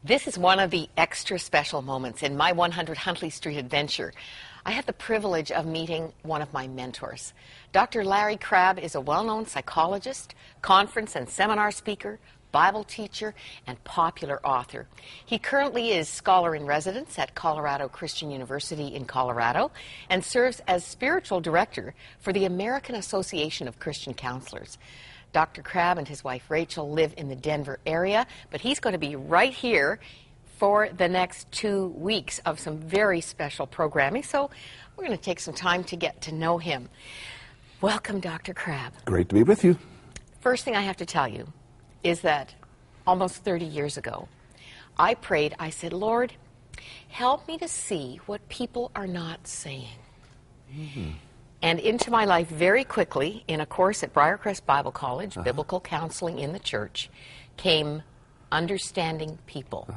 This is one of the extra special moments in my 100 Huntley Street adventure. I had the privilege of meeting one of my mentors. Dr. Larry Crabb is a well-known psychologist, conference and seminar speaker, Bible teacher, and popular author. He currently is scholar-in-residence at Colorado Christian University in Colorado and serves as spiritual director for the American Association of Christian Counselors. Dr. Crabb and his wife Rachel live in the Denver area, but he's going to be right here for the next 2 weeks of some very special programming. So we're going to take some time to get to know him. Welcome, Dr. Crabb. Great to be with you. First thing I have to tell you is that almost 30 years ago, I prayed, I said, Lord, help me to see what people are not saying. Mm-hmm. And into my life very quickly, in a course at Briarcrest Bible College, Biblical Counseling in the Church, came Understanding People.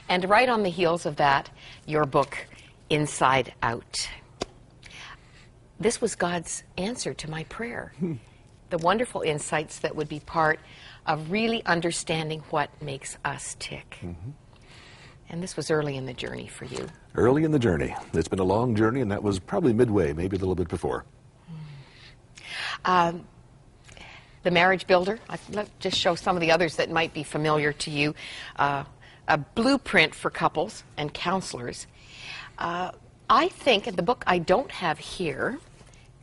And right on the heels of that, your book, Inside Out. This was God's answer to my prayer. The wonderful insights that would be part of really understanding what makes us tick. And this was early in the journey for you. Early in the journey. It's been a long journey, and that was probably midway, maybe a little bit before. The Marriage Builder. Let's just show some of the others that might be familiar to you. A blueprint for couples and counselors. I think, in the book I don't have here,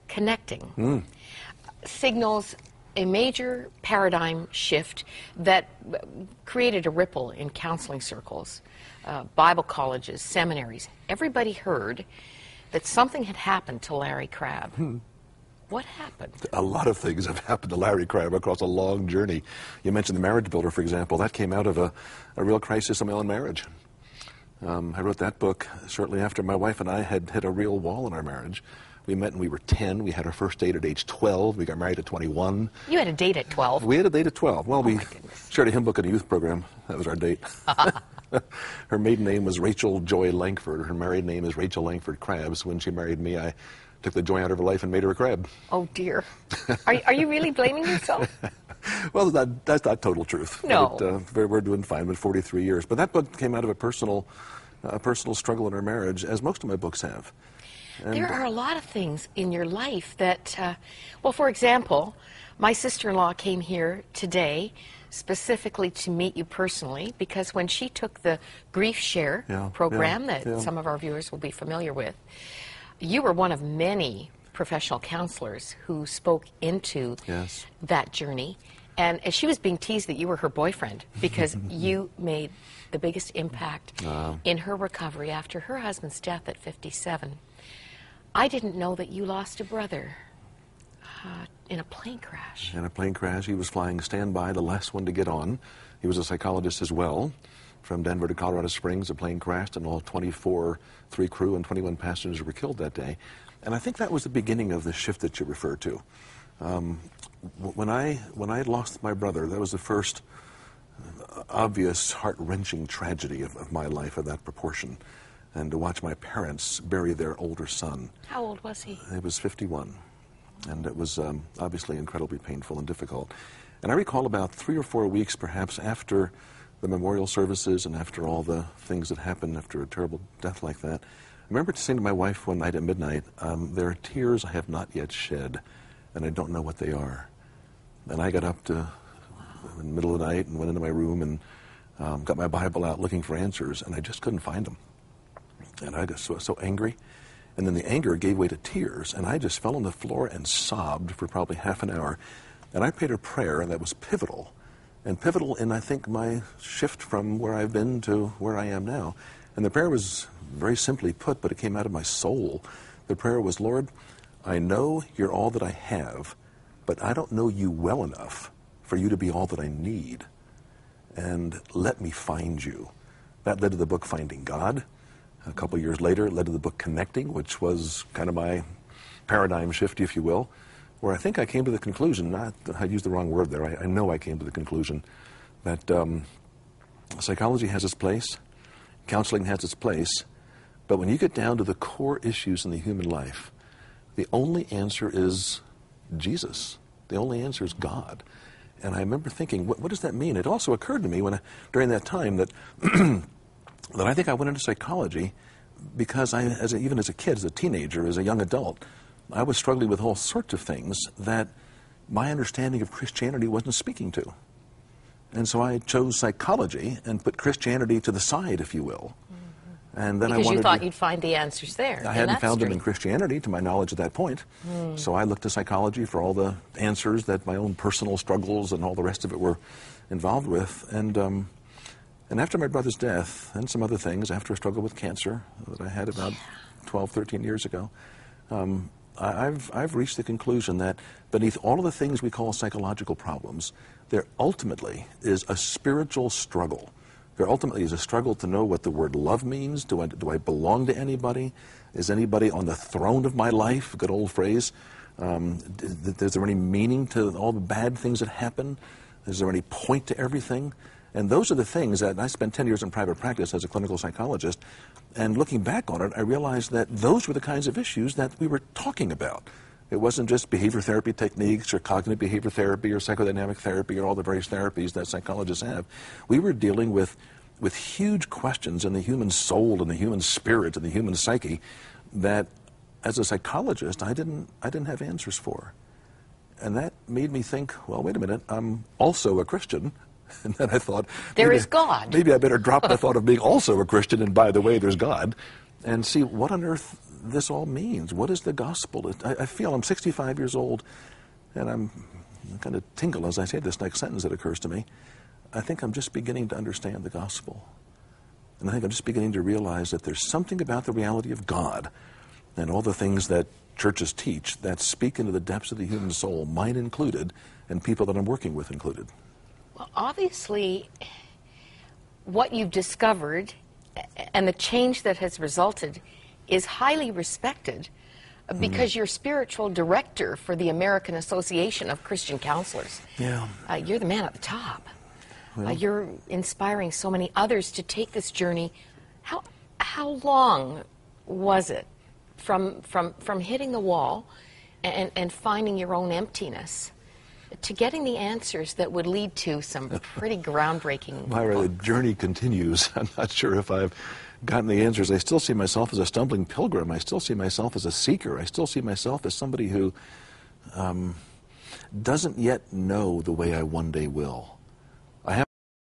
Connecting, signals a major paradigm shift that created a ripple in counseling circles, Bible colleges, seminaries. Everybody heard that something had happened to Larry Crabb. What happened? A lot of things have happened to Larry Crabb across a long journey. You mentioned The Marriage Builder, for example. That came out of a real crisis in my own marriage. I wrote that book shortly after my wife and I had hit a real wall in our marriage. We met when we were 10. We had our first date at age 12. We got married at 21. You had a date at 12? We had a date at 12. Well, we shared a hymn book in a youth program. That was our date. Her maiden name was Rachel Joy Langford. Her married name is Rachel Langford Crabb. So when she married me, I took the joy out of her life and made her a Crabb. Oh, dear. Are you really blaming yourself? Well, that's not total truth. No. But, we're doing fine with 43 years. But that book came out of a personal struggle in our marriage, as most of my books have. And there are a lot of things in your life that, well, for example, my sister-in-law came here today specifically to meet you personally because when she took the Grief Share program that some of our viewers will be familiar with, you were one of many professional counselors who spoke into that journey. And she was being teased that you were her boyfriend because you made the biggest impact in her recovery after her husband's death at 57. I didn't know that you lost a brother in a plane crash. In a plane crash. He was flying standby, the last one to get on. He was a psychologist as well. From Denver to Colorado Springs, a plane crashed, and all 3 crew and 21 passengers were killed that day. And I think that was the beginning of the shift that you refer to. When I lost my brother, that was the first obvious, heart-wrenching tragedy of my life of that proportion. And to watch my parents bury their older son. How old was he? He was 51. And it was obviously incredibly painful and difficult. And I recall about 3 or 4 weeks, perhaps, after the memorial services and after all the things that happened after a terrible death like that, I remember saying to my wife one night at midnight, there are tears I have not yet shed, and I don't know what they are. And I got up in the middle of the night and went into my room and got my Bible out looking for answers, and I just couldn't find them. And I just was so angry. And then the anger gave way to tears, and I just fell on the floor and sobbed for probably half an hour. And I prayed a prayer that was pivotal. And pivotal in, I think, my shift from where I've been to where I am now. And the prayer was very simply put, but it came out of my soul. The prayer was, Lord, I know you're all that I have, but I don't know you well enough for you to be all that I need. And let me find you. That led to the book Finding God. A couple of years later, it led to the book Connecting, which was kind of my paradigm shift, if you will, where I think I came to the conclusion, I used the wrong word there, I know I came to the conclusion that psychology has its place, counseling has its place, but when you get down to the core issues in the human life, the only answer is Jesus. The only answer is God. And I remember thinking, what does that mean? It also occurred to me during that time that, that I think I went into psychology because even as a kid, as a teenager, as a young adult, I was struggling with all sorts of things that my understanding of Christianity wasn't speaking to. And so I chose psychology and put Christianity to the side, if you will. And then because you thought you'd find the answers there. I hadn't found them in Christianity, to my knowledge at that point. So I looked to psychology for all the answers that my own personal struggles and all the rest of it were involved with. And after my brother's death and some other things, after a struggle with cancer that I had about 12, 13 years ago, I've reached the conclusion that beneath all of the things we call psychological problems, there ultimately is a spiritual struggle. There ultimately is a struggle to know what the word love means. Do I belong to anybody? Is anybody on the throne of my life? Good old phrase. Is there any meaning to all the bad things that happen? Is there any point to everything? And those are the things that I spent 10 years in private practice as a clinical psychologist. And looking back on it, I realized that those were the kinds of issues that we were talking about. It wasn't just behavior therapy techniques or cognitive behavior therapy or psychodynamic therapy or all the various therapies that psychologists have. We were dealing with huge questions in the human soul and the human spirit and the human psyche that, as a psychologist, I didn't have answers for. And that made me think, well, wait a minute, I'm also a Christian. And then I thought, there is God. Maybe I better drop the thought of being also a Christian, and by the way, there's God, and see what on earth this all means. What is the gospel? I feel I'm 65 years old, and I'm kind of tingle as I say this next sentence that occurs to me. I think I'm just beginning to understand the gospel. And I think I'm just beginning to realize that there's something about the reality of God and all the things that churches teach that speak into the depths of the human soul, mine included, and people that I'm working with included. Well, obviously, what you've discovered and the change that has resulted is highly respected because you're spiritual director for the American Association of Christian Counselors. Yeah. You're the man at the top. Well, you're inspiring so many others to take this journey. How long was it from hitting the wall and finding your own emptiness to getting the answers that would lead to some pretty groundbreaking Myra, the journey continues. I'm not sure if I've gotten the answers. I still see myself as a stumbling pilgrim. I still see myself as a seeker. I still see myself as somebody who doesn't yet know the way I one day will.